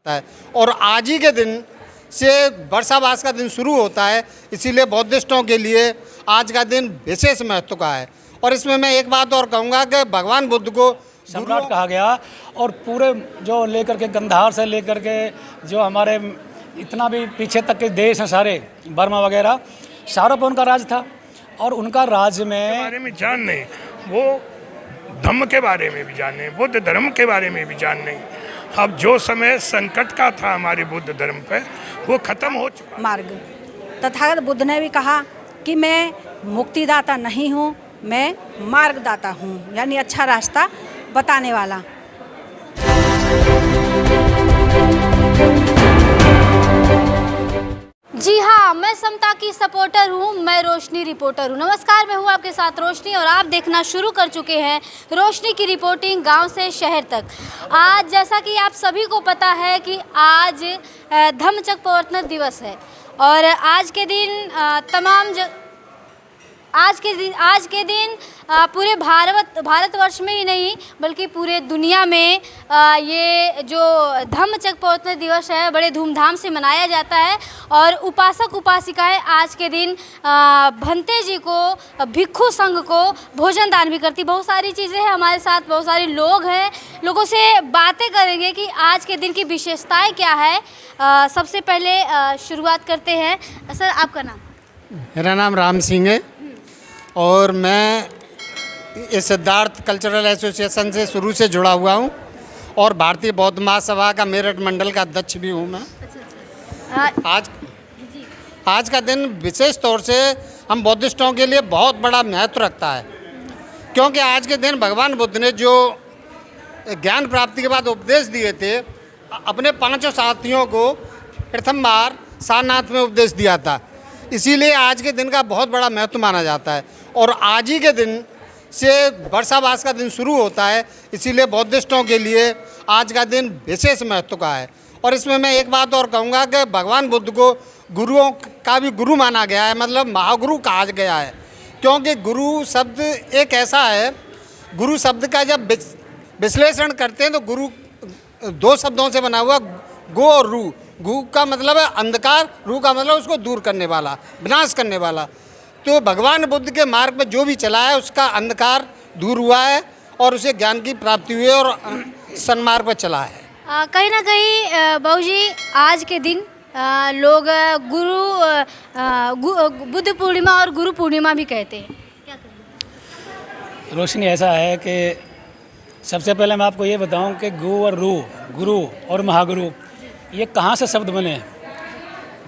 है। और आज ही के दिन से वर्षावास का दिन शुरू होता है, इसीलिए बौद्धिस्टों के लिए आज का दिन विशेष महत्व का है। और इसमें मैं एक बात और कहूँगा कि भगवान बुद्ध को सम्राट कहा गया और पूरे जो लेकर के गंधार से लेकर के जो हमारे इतना भी पीछे तक के देश हैं सारे, बर्मा वगैरह, सारों पर उनका राज था। और उनका राज में बारे में जानने, वो धम्म के बारे में भी जानने, बुद्ध धर्म के बारे में भी जानने। अब जो समय संकट का था हमारे बुद्ध धर्म पे, वो खत्म हो चुका। मार्ग तथागत बुद्ध ने भी कहा कि मैं मुक्तिदाता नहीं हूँ, मैं मार्गदाता हूँ, यानी अच्छा रास्ता बताने वाला। जी हाँ, मैं समता की सपोर्टर हूँ, मैं रोशनी रिपोर्टर हूँ। नमस्कार, मैं हूँ आपके साथ रोशनी और आप देखना शुरू कर चुके हैं रोशनी की रिपोर्टिंग गांव से शहर तक। आज जैसा कि आप सभी को पता है कि आज धम्मचक्र प्रवर्तन दिवस है और आज के दिन पूरे भारतवर्ष में ही नहीं बल्कि पूरे दुनिया में ये जो धम्मचक्र प्रवर्तन दिवस है बड़े धूमधाम से मनाया जाता है। और उपासक उपासिकाएं आज के दिन भंते जी को, भिक्षु संघ को भोजन दान भी करती। बहुत सारी चीज़ें हैं हमारे साथ, बहुत सारे लोग हैं, लोगों से बातें करेंगे कि आज के दिन की विशेषताएँ क्या है। सबसे पहले शुरुआत करते हैं। सर, आपका नाम? मेरा नाम राम सिंह है और मैं इस सिद्धार्थ कल्चरल एसोसिएशन से शुरू से जुड़ा हुआ हूँ और भारतीय बौद्ध महासभा का मेरठ मंडल का अध्यक्ष भी हूँ मैं। आज का दिन विशेष तौर से हम बौद्धिस्टों के लिए बहुत बड़ा महत्व रखता है, क्योंकि आज के दिन भगवान बुद्ध ने जो ज्ञान प्राप्ति के बाद उपदेश दिए थे, अपने 5 साथियों को प्रथम बार सारनाथ में उपदेश दिया था। इसीलिए आज के दिन का बहुत बड़ा महत्व माना जाता है। और आज ही के दिन से वर्षावास का दिन शुरू होता है, इसीलिए बौद्धिस्टों के लिए आज का दिन विशेष महत्व का है। और इसमें मैं एक बात और कहूँगा कि भगवान बुद्ध को गुरुओं का भी गुरु माना गया है, मतलब महागुरु कहा गया है, क्योंकि गुरु शब्द एक ऐसा है, गुरु शब्द का जब विश्लेषण करते हैं तो गुरु 2 शब्दों से बना हुआ, गो और रू। गु का मतलब है अंधकार, रू का मतलब उसको दूर करने वाला, विनाश करने वाला। तो भगवान बुद्ध के मार्ग में जो भी चला है उसका अंधकार दूर हुआ है और उसे ज्ञान की प्राप्ति हुई है और सन्मार्ग पर चला है। कहीं ना कहीं बाबू जी, आज के दिन लोग बुद्ध पूर्णिमा और गुरु पूर्णिमा भी कहते हैं, क्या कहेंगे? रोशनी ऐसा है कि सबसे पहले मैं आपको ये बताऊं कि गु और रू, गुरु और महागुरु, ये कहाँ से शब्द बने?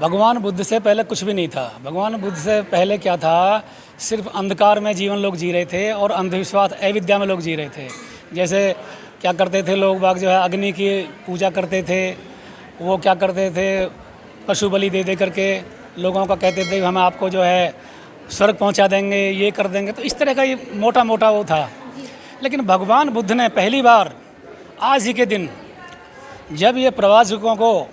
भगवान बुद्ध से पहले कुछ भी नहीं था। भगवान बुद्ध से पहले क्या था? सिर्फ अंधकार में जीवन लोग जी रहे थे और अंधविश्वास, अविद्या में लोग जी रहे थे। जैसे क्या करते थे लोग बाग, जो है अग्नि की पूजा करते थे, वो क्या करते थे, पशु बलि दे दे करके लोगों का कहते थे हम आपको जो है स्वर्ग पहुंचा देंगे, ये कर देंगे। तो इस तरह का ये मोटा मोटा वो था। लेकिन भगवान बुद्ध ने पहली बार आज ही के दिन जब ये प्रवासिकों को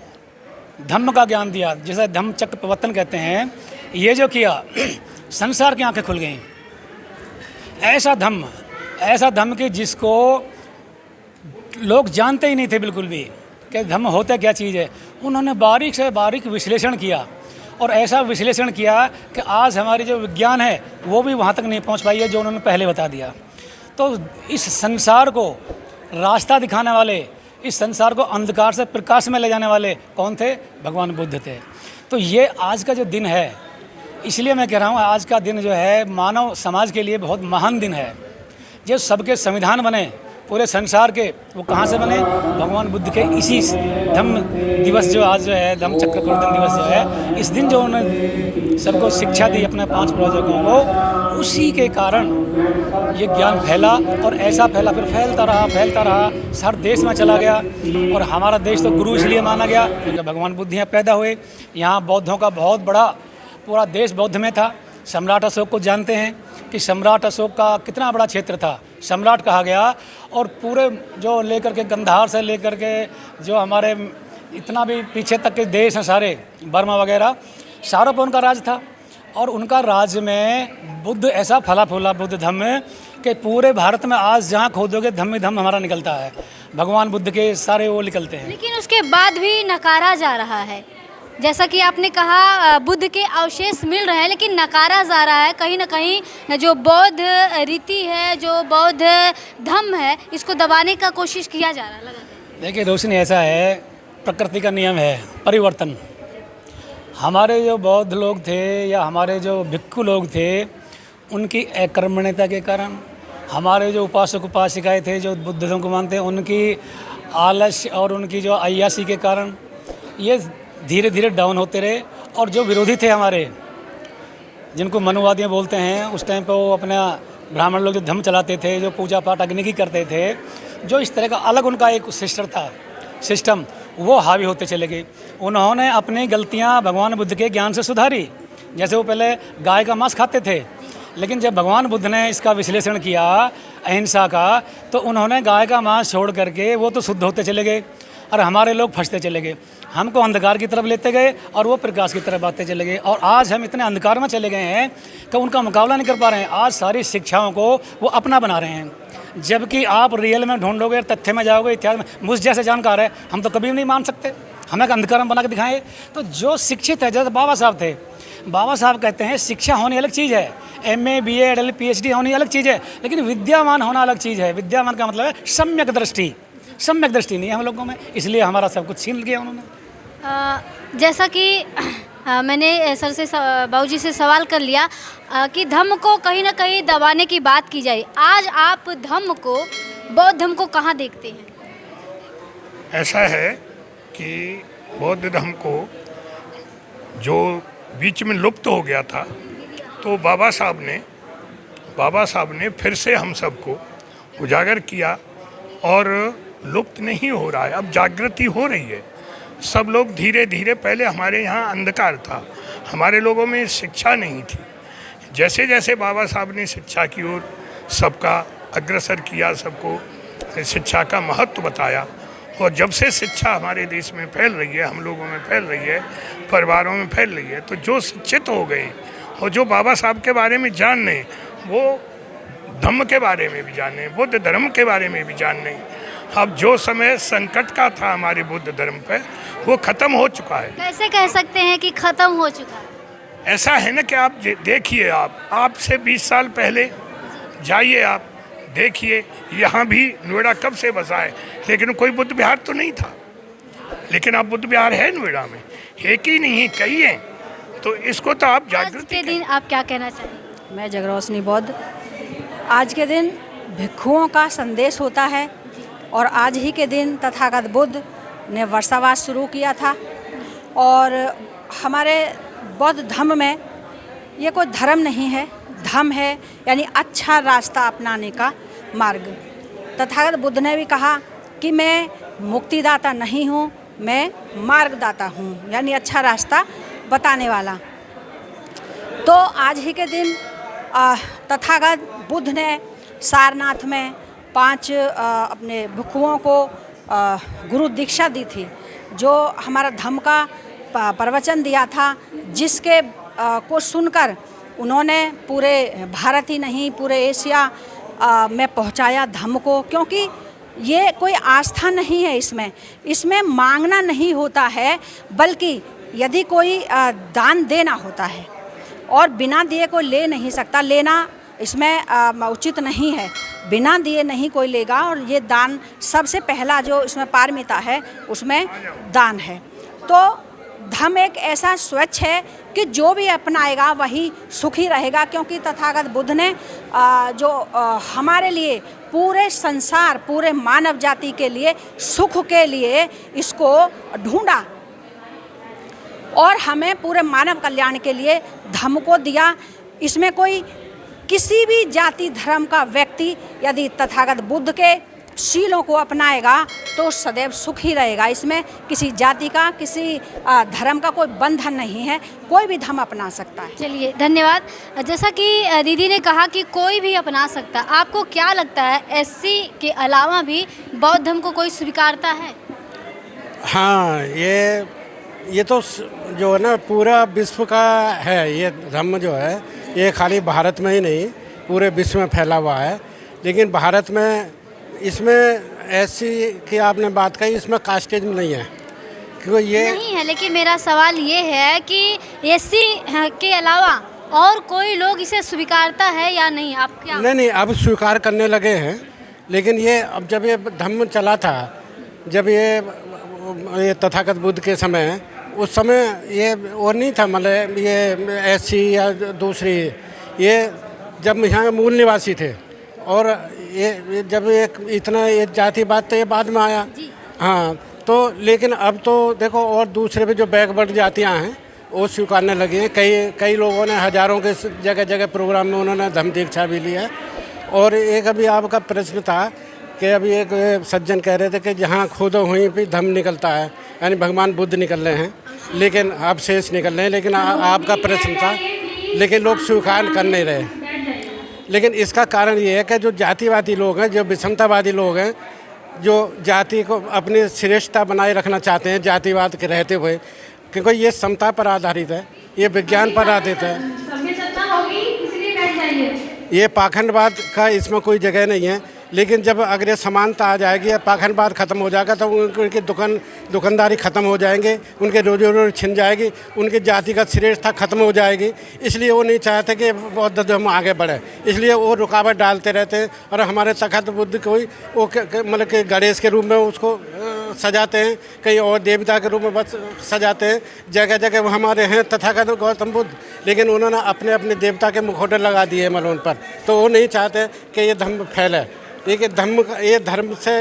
धम्म का ज्ञान दिया, जिसे धम्मचक्र प्रवर्तन कहते हैं, ये जो किया, संसार की आंखें खुल गईं। ऐसा धम्म कि जिसको लोग जानते ही नहीं थे बिल्कुल भी कि धम्म होता क्या चीज़ है। उन्होंने बारीक से बारीक विश्लेषण किया और ऐसा विश्लेषण किया कि आज हमारी जो विज्ञान है वो भी वहाँ तक नहीं पहुँच पाई है जो उन्होंने पहले बता दिया। तो इस संसार को रास्ता दिखाने वाले, इस संसार को अंधकार से प्रकाश में ले जाने वाले कौन थे? भगवान बुद्ध थे। तो ये आज का जो दिन है, इसलिए मैं कह रहा हूँ आज का दिन जो है मानव समाज के लिए बहुत महान दिन है। जो सबके संविधान बने पूरे संसार के, वो कहाँ से बने? भगवान बुद्ध के इसी धम्म दिवस जो आज जो है धम्मचक्र प्रवर्तन दिवस जो है, इस दिन जो उन्होंने सबको शिक्षा दी अपने 5 प्रवचकों को, उसी के कारण ये ज्ञान फैला और ऐसा फैला, फिर फैलता रहा, हर देश में चला गया। और हमारा देश तो गुरु इसलिए माना गया क्योंकि भगवान बुद्ध यहाँ पैदा हुए। यहाँ बौद्धों का बहुत बड़ा पूरा देश बौद्ध में था। सम्राट अशोक को जानते हैं कि सम्राट अशोक का कितना बड़ा क्षेत्र था, सम्राट कहा गया। और पूरे जो लेकर के गंधार से लेकर के जो हमारे इतना भी पीछे तक के देश हैं सारे, बर्मा वगैरह, सारों पर उनका राज था। और उनका राज में बुद्ध ऐसा फला फूला बुद्ध धम्म कि पूरे भारत में आज जहाँ खोदोगे धम्म ही धम्म हमारा निकलता है, भगवान बुद्ध के सारे वो निकलते हैं। लेकिन उसके बाद भी नकारा जा रहा है, जैसा कि आपने कहा बुद्ध के अवशेष मिल रहे हैं लेकिन नकारा जा रहा है। कहीं ना कहीं जो बौद्ध रीति है, जो बौद्ध धम्म है, इसको दबाने का कोशिश किया जा रहा है लगातार। देखिए रोशनी, ऐसा है, प्रकृति का नियम है परिवर्तन। हमारे जो बौद्ध लोग थे या हमारे जो भिक्खु लोग थे, उनकी अकर्मण्यता के कारण, हमारे जो उपासक उपासिकाएँ थे जो बुद्ध धर्म को मानते हैं, उनकी आलस्य और उनकी जो अय्यासी के कारण ये धीरे धीरे डाउन होते रहे। और जो विरोधी थे हमारे, जिनको मनुवादी बोलते हैं, उस टाइम पे वो अपना ब्राह्मण लोग जो धर्म चलाते थे, जो पूजा पाठ अग्नि की करते थे, जो इस तरह का अलग उनका एक सिस्टम वो हावी होते चले गए। उन्होंने अपनी गलतियां भगवान बुद्ध के ज्ञान से सुधारी। जैसे वो पहले गाय का मांस खाते थे, लेकिन जब भगवान बुद्ध ने इसका विश्लेषण किया अहिंसा का, तो उन्होंने गाय का मांस छोड़ करके वो तो शुद्ध होते चले गए और हमारे लोग फंसते चले गए। हमको अंधकार की तरफ लेते गए और वो प्रकाश की तरफ आते चले गए। और आज हम इतने अंधकार में चले गए हैं कि उनका मुकाबला नहीं कर पा रहे हैं। आज सारी शिक्षाओं को वो अपना बना रहे हैं, जबकि आप रियल में ढूंढोगे, तथ्य में जाओगे, इतिहास में, मुझ जैसे जानकार है हम तो कभी नहीं मान सकते, हमें अंधकार में बना के दिखाएं। तो जो शिक्षित है, जैसे बाबा साहब थे, बाबा साहब कहते हैं शिक्षा होनी अलग चीज़ है, MA BA LL PhD होनी अलग चीज़ है, लेकिन विद्यावान होना अलग चीज़ है। विद्यावान का मतलब है सम्यक दृष्टि। सम्यक दृष्टि नहीं है हम लोगों में, इसलिए हमारा सब कुछ छीन लिया उन्होंने। जैसा कि मैंने सर से बाबूजी से सवाल कर लिया कि धम्म को कहीं ना कहीं दबाने की बात की जाए, आज आप धम्म को, बौद्ध धम्म को कहाँ देखते हैं? ऐसा है कि बौद्ध धर्म को जो बीच में लुप्त हो गया था, तो बाबा साहब ने फिर से हम सबको उजागर किया और लुप्त नहीं हो रहा है, अब जागृति हो रही है। सब लोग धीरे धीरे, पहले हमारे यहाँ अंधकार था, हमारे लोगों में शिक्षा नहीं थी। जैसे जैसे बाबा साहब ने शिक्षा की ओर सबका अग्रसर किया, सबको शिक्षा का महत्व बताया, और जब से शिक्षा हमारे देश में फैल रही है, हम लोगों में फैल रही है, परिवारों में फैल रही है, तो जो शिक्षित हो गए और जो बाबा साहब के बारे में जाने, वो धम्म के बारे में भी जाने, बुद्ध धर्म के बारे में भी जाने। अब जो समय संकट का था हमारे बुद्ध धर्म पे, वो ख़त्म हो चुका है। कैसे कह सकते हैं कि ख़त्म हो चुका है? ऐसा है ना कि आप देखिए, आप से 20 साल पहले जाइए, आप देखिए, यहाँ भी नोएडा कब से बसा है, लेकिन कोई बुद्ध विहार तो नहीं था। लेकिन अब बुद्ध विहार है नोएडा में, एक ही नहीं, कई हैं। तो इसको तो आप जागृति आज के दिन आप क्या कहना चाहेंगे? मैं जगरोशनी बौद्ध। आज के दिन भिक्षुओं का संदेश होता है और आज ही के दिन तथागत बुद्ध ने वर्षावास शुरू किया था। और हमारे बौद्ध धर्म में ये कोई धर्म नहीं है, धम्म है, यानी अच्छा रास्ता अपनाने का मार्ग। तथागत बुद्ध ने भी कहा कि मैं मुक्तिदाता नहीं हूँ, मैं मार्गदाता हूँ, यानी अच्छा रास्ता बताने वाला। तो आज ही के दिन तथागत बुद्ध ने सारनाथ में 5 अपने भिक्षुओं को गुरु दीक्षा दी थी, जो हमारा धम्म का प्रवचन दिया था, जिसके को सुनकर उन्होंने पूरे भारत ही नहीं, पूरे एशिया में पहुंचाया धम्म को। क्योंकि ये कोई आस्था नहीं है, इसमें मांगना नहीं होता है, बल्कि यदि कोई दान देना होता है और बिना दिए कोई ले नहीं सकता। लेना इसमें उचित नहीं है, बिना दिए नहीं कोई लेगा। और ये दान सबसे पहला जो इसमें पारमिता है, उसमें दान है। तो धम्म एक ऐसा स्वच्छ है कि जो भी अपनाएगा वही सुखी रहेगा। क्योंकि तथागत बुद्ध ने हमारे लिए, पूरे संसार, पूरे मानव जाति के लिए, सुख के लिए इसको ढूंढा और हमें पूरे मानव कल्याण के लिए धम्म को दिया। इसमें कोई किसी भी जाति धर्म का व्यक्ति यदि तथागत बुद्ध के शीलों को अपनाएगा तो सदैव सुखी रहेगा। इसमें किसी जाति का, किसी धर्म का कोई बंधन नहीं है, कोई भी धर्म अपना सकता है। चलिए, धन्यवाद। जैसा कि दीदी ने कहा कि कोई भी अपना सकता है, आपको क्या लगता है SC के अलावा भी बौद्ध धर्म को कोई स्वीकारता है? हाँ, ये तो जो है ना, पूरा विश्व का है। ये धर्म जो है, ये खाली भारत में ही नहीं, पूरे विश्व में फैला हुआ है। लेकिन भारत में इसमें ऐसी कि आपने बात कही, इसमें कास्टिज्म नहीं है क्योंकि ये नहीं है, लेकिन मेरा सवाल ये है कि एससी के अलावा और कोई लोग इसे स्वीकारता है या नहीं? आप क्या? नहीं, अब स्वीकार करने लगे हैं, लेकिन ये अब जब ये धम्म चला था, जब ये तथागत बुद्ध के समय, उस समय ये और नहीं था, मतलब ये ऐसी या दूसरी, ये जब यहाँ मूल निवासी थे और ये जब एक इतना ये जातिवाद तो ये बाद में आया। हाँ, तो लेकिन अब तो देखो और दूसरे भी जो बैकवर्ड जातियाँ हैं वो स्वीकारने लगी हैं। कई लोगों ने, हज़ारों के जगह जगह प्रोग्राम में उन्होंने धम्म दीक्षा भी लिया। और एक अभी आपका प्रश्न था कि अभी एक सज्जन कह रहे थे कि जहाँ खुद वहीं भी धम्म निकलता है, यानी भगवान बुद्ध निकल रहे हैं, लेकिन अब शेष निकल रहे हैं। लेकिन आपका प्रश्न था, लेकिन लोग स्वीकार कर नहीं रहे। लेकिन इसका कारण ये है कि जो जातिवादी लोग हैं, जो विषमतावादी लोग हैं, जो जाति को अपनी श्रेष्ठता बनाए रखना चाहते हैं जातिवाद के रहते हुए, क्योंकि ये समता पर आधारित है, ये विज्ञान पर आधारित है, ये पाखंडवाद का इसमें कोई जगह नहीं है। लेकिन जब अगर ये समानता आ जाएगी या पाखंडवाद खत्म हो जाएगा तो उनकी दुकानदारी खत्म हो जाएंगे, उनके रोजी रोटी छिन जाएगी, उनकी जातिगत श्रेष्ठता खत्म हो जाएगी। इसलिए वो नहीं चाहते कि बौद्ध धर्म आगे बढ़े, इसलिए वो रुकावट डालते रहते हैं। और हमारे तखत बुद्ध को वो मतलब कि गणेश के रूप में उसको सजाते हैं, कहीं और देवता के रूप में बस सजाते हैं। जगह जगह वो हमारे हैं तथागत गौतम बुद्ध, लेकिन उन्होंने अपने अपने देवता के मुखौटे लगा दिए मलोन पर, तो वो नहीं चाहते कि ये धर्म फैले। ये धर्म से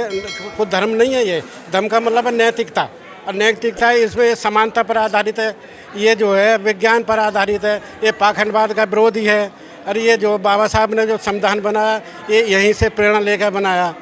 कोई धर्म नहीं है, ये धर्म का मतलब है नैतिकता, और नैतिकता इसमें समानता पर आधारित है, ये जो है विज्ञान पर आधारित है, ये पाखंडवाद का विरोधी है। और ये जो बाबा साहब ने जो संविधान बनाया, ये यहीं से प्रेरणा लेकर बनाया।